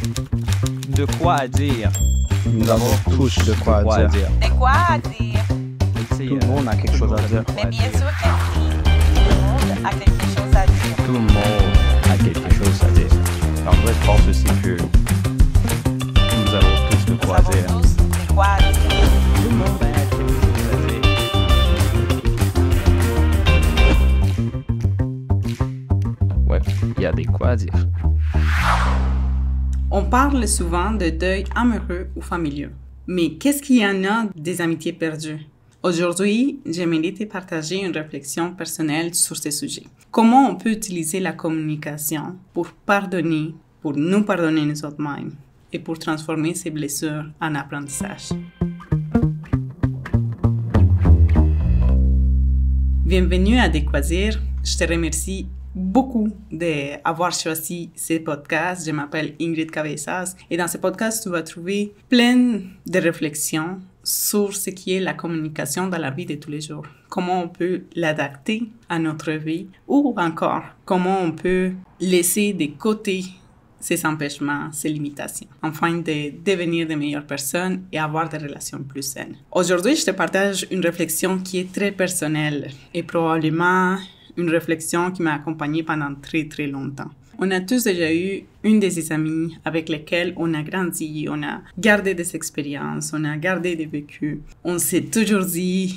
De quoi dire? Nous avons tous de quoi dire. De quoi dire? Tout le monde a quelque chose à dire. Mais bien sûr que oui. Tout le monde a quelque chose à dire. Tout le monde a quelque chose à dire. Alors, je pense aussi que nous avons tous de Nous quoi avons dire. tous de quoi dire. Tout le monde a quelque chose à dire. Ouais, il y a des quoi dire. On parle souvent de deuil amoureux ou familial. Mais qu'est-ce qu'il y en a des amitiés perdues? Aujourd'hui, j'aimerais te partager une réflexion personnelle sur ce sujet. Comment on peut utiliser la communication pour pardonner, pour nous pardonner nous autres-mêmes et pour transformer ces blessures en apprentissage? Bienvenue à Déquasir. Je te remercie beaucoup d'avoir choisi ce podcast. Je m'appelle Ingrid Cabezas et dans ce podcast, tu vas trouver plein de réflexions sur ce qui est la communication dans la vie de tous les jours. Comment on peut l'adapter à notre vie ou encore comment on peut laisser de côté ces empêchements, ces limitations, afin de devenir de meilleures personnes et avoir des relations plus saines. Aujourd'hui, je te partage une réflexion qui est très personnelle et probablement une réflexion qui m'a accompagnée pendant très, très longtemps. On a tous déjà eu une de ces amies avec lesquelles on a grandi, on a gardé des expériences, on a gardé des vécus. On s'est toujours dit,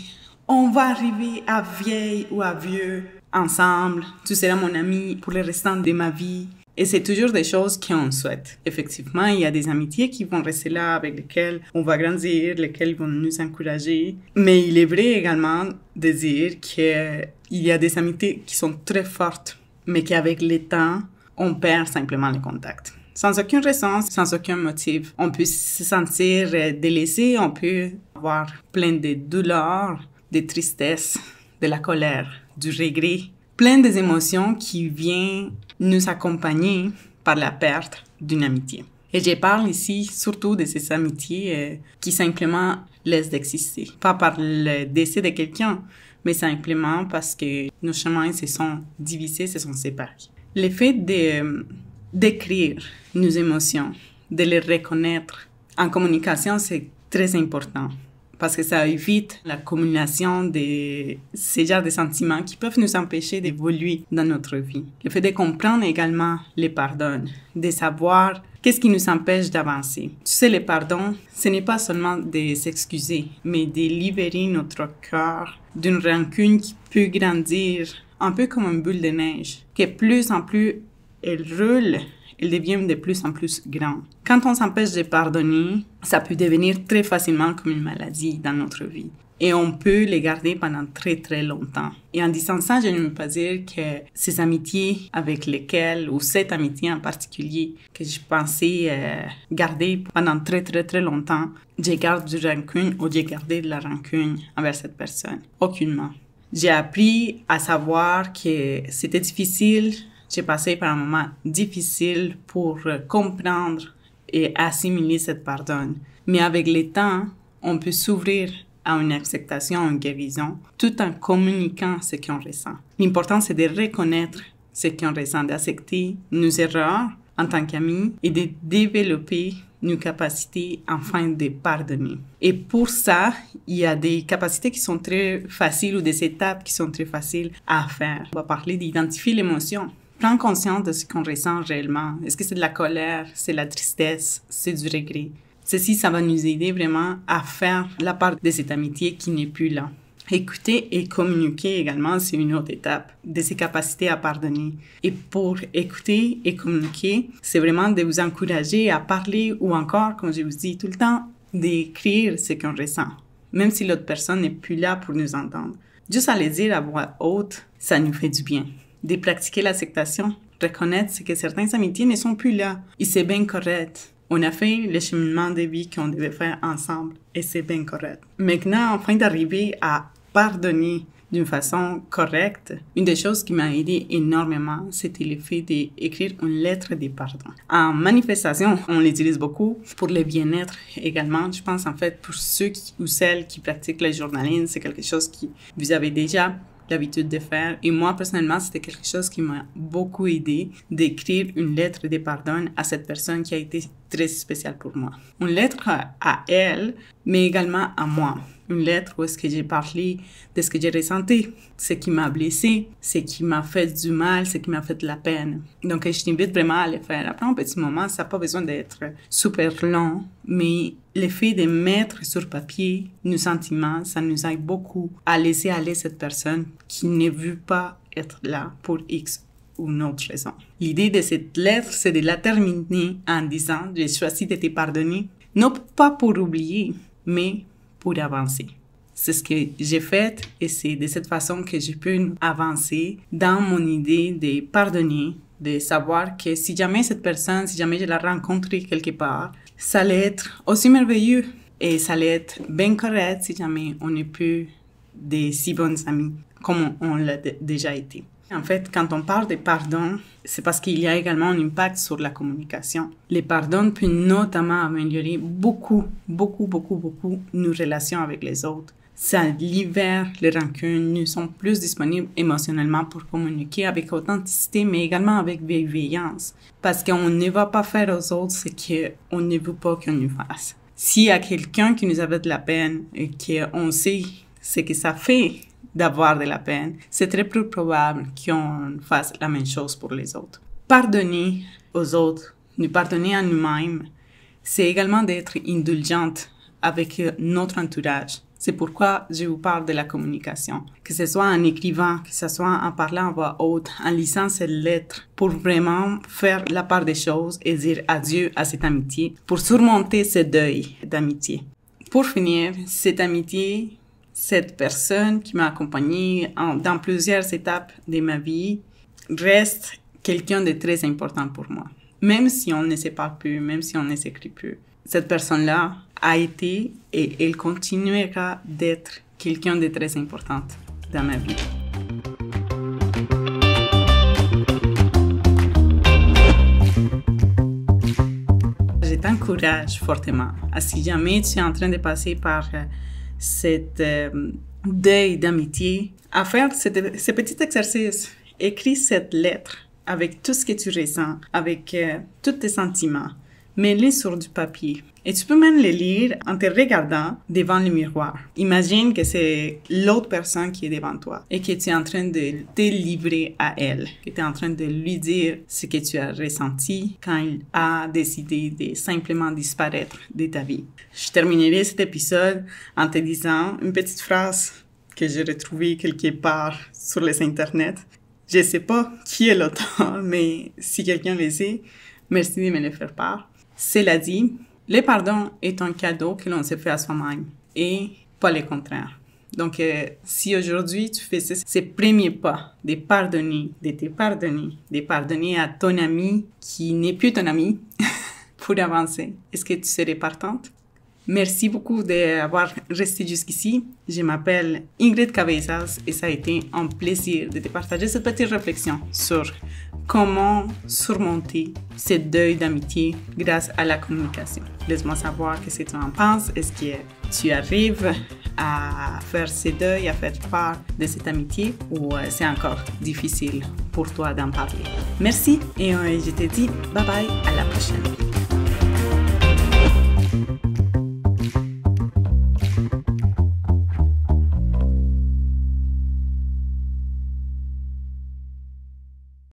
on va arriver à vieille ou à vieux ensemble. Tu seras mon ami pour le restant de ma vie. Et c'est toujours des choses qu'on souhaite. Effectivement, il y a des amitiés qui vont rester là, avec lesquelles on va grandir, lesquelles vont nous encourager. Mais il est vrai également de dire qu'il y a des amitiés qui sont très fortes, mais qu'avec le temps, on perd simplement le contact. Sans aucune raison, sans aucun motif. On peut se sentir délaissé, on peut avoir plein de douleurs, de tristesse, de la colère, du regret. Plein des émotions qui viennent nous accompagner par la perte d'une amitié. Et je parle ici surtout de ces amitiés qui simplement laissent d'exister. Pas par le décès de quelqu'un, mais simplement parce que nos chemins se sont divisés, se sont séparés. Le fait d'écrire nos émotions, de les reconnaître en communication, c'est très important. Parce que ça évite l'accumulation de ces genres de sentiments qui peuvent nous empêcher d'évoluer dans notre vie. Le fait de comprendre également les pardons, de savoir qu'est-ce qui nous empêche d'avancer. Tu sais, le pardon, ce n'est pas seulement de s'excuser, mais de libérer notre cœur d'une rancune qui peut grandir un peu comme une boule de neige, que plus en plus elle roule, elle devient de plus en plus grand. Quand on s'empêche de pardonner, ça peut devenir très facilement comme une maladie dans notre vie. Et on peut les garder pendant très très longtemps. Et en disant ça, je ne veux pas dire que ces amitiés avec lesquelles, ou cette amitié en particulier, que je pensais garder pendant très très très longtemps, je garde du rancune ou j'ai gardé de la rancune envers cette personne. Aucunement. J'ai appris à savoir que c'était difficile. J'ai passé par un moment difficile pour comprendre et assimiler cette pardon. Mais avec le temps, on peut s'ouvrir à une acceptation, à une guérison, tout en communiquant ce qu'on ressent. L'important, c'est de reconnaître ce qu'on ressent, d'accepter nos erreurs en tant qu'amis et de développer nos capacités afin de pardonner. Et pour ça, il y a des capacités qui sont très faciles ou des étapes qui sont très faciles à faire. On va parler d'identifier l'émotion. Prendre conscience de ce qu'on ressent réellement. Est-ce que c'est de la colère, c'est la tristesse, c'est du regret? Ceci, ça va nous aider vraiment à faire la part de cette amitié qui n'est plus là. Écouter et communiquer également, c'est une autre étape de ces capacités à pardonner. Et pour écouter et communiquer, c'est vraiment de vous encourager à parler ou encore, comme je vous dis tout le temps, d'écrire ce qu'on ressent, même si l'autre personne n'est plus là pour nous entendre. Juste à le dire à voix haute, ça nous fait du bien. De pratiquer l'acceptation, reconnaître que certaines amitiés ne sont plus là. Et c'est bien correct. On a fait le cheminement de vie qu'on devait faire ensemble et c'est bien correct. Maintenant, enfin d'arriver à pardonner d'une façon correcte, une des choses qui m'a aidé énormément, c'était le fait d'écrire une lettre de pardon. En manifestation, on l'utilise beaucoup pour le bien-être également. Je pense en fait pour ceux ou celles qui pratiquent le journaling, c'est quelque chose que vous avez déjà l'habitude de faire. Et moi, personnellement, c'était quelque chose qui m'a beaucoup aidé d'écrire une lettre de pardon à cette personne qui a été très spéciale pour moi. Une lettre à elle, mais également à moi. Une lettre où est-ce que j'ai parlé de ce que j'ai ressenti, ce qui m'a blessé, ce qui m'a fait du mal, ce qui m'a fait de la peine. Donc, je t'invite vraiment à le faire. Après un petit moment, ça n'a pas besoin d'être super long, mais le fait de mettre sur papier nos sentiments, ça nous aide beaucoup à laisser aller cette personne qui ne veut pas être là pour X ou une autre raison. L'idée de cette lettre, c'est de la terminer en disant « J'ai choisi de te pardonner », non pas pour oublier, mais pour avancer. C'est ce que j'ai fait et c'est de cette façon que j'ai pu avancer dans mon idée de pardonner, de savoir que si jamais cette personne, si jamais je la rencontrais quelque part, ça allait être aussi merveilleux et ça allait être bien correct si jamais on n'est plus des si bonnes amies comme on l'a déjà été. En fait, quand on parle de pardon, c'est parce qu'il y a également un impact sur la communication. Le pardon peut notamment améliorer beaucoup nos relations avec les autres. Ça libère les rancunes, nous sommes plus disponibles émotionnellement pour communiquer avec authenticité, mais également avec bienveillance. Parce qu'on ne va pas faire aux autres ce qu'on ne veut pas qu'on nous fasse. S'il y a quelqu'un qui nous avait de la peine et qu'on sait ce que ça fait d'avoir de la peine, c'est très peu probable qu'on fasse la même chose pour les autres. Pardonner aux autres, nous pardonner à nous-mêmes, c'est également d'être indulgente avec notre entourage. C'est pourquoi je vous parle de la communication. Que ce soit en écrivant, que ce soit en parlant à voix haute, en lisant cette lettre, pour vraiment faire la part des choses et dire adieu à cette amitié, pour surmonter ce deuil d'amitié. Pour finir, cette amitié, cette personne qui m'a accompagnée dans plusieurs étapes de ma vie reste quelqu'un de très important pour moi. Même si on ne se parle plus, même si on ne s'écrit plus, cette personne-là a été et elle continuera d'être quelqu'un de très important dans ma vie. Je t'encourage fortement à, si jamais tu es en train de passer par cette deuil d'amitié, à faire ce petit exercice. Écris cette lettre avec tout ce que tu ressens, avec tous tes sentiments. Mets-les sur du papier. Et tu peux même les lire en te regardant devant le miroir. Imagine que c'est l'autre personne qui est devant toi et que tu es en train de te livrer à elle, que tu es en train de lui dire ce que tu as ressenti quand il a décidé de simplement disparaître de ta vie. Je terminerai cet épisode en te disant une petite phrase que j'ai retrouvée quelque part sur les internets. Je ne sais pas qui est l'auteur, mais si quelqu'un le sait, merci de me le faire part. Cela dit, le pardon est un cadeau que l'on se fait à soi-même et pas le contraire. Donc, si aujourd'hui tu fais ces premiers pas de pardonner, de te pardonner, de pardonner à ton ami qui n'est plus ton ami pour avancer, est-ce que tu serais partante? Merci beaucoup d'avoir resté jusqu'ici. Je m'appelle Ingrid Cabezas et ça a été un plaisir de te partager cette petite réflexion sur comment surmonter ce deuil d'amitié grâce à la communication. Laisse-moi savoir ce que tu en penses. Est-ce que tu arrives à faire ce deuil, à faire part de cette amitié ou c'est encore difficile pour toi d'en parler? Merci et je te dis bye bye, à la prochaine.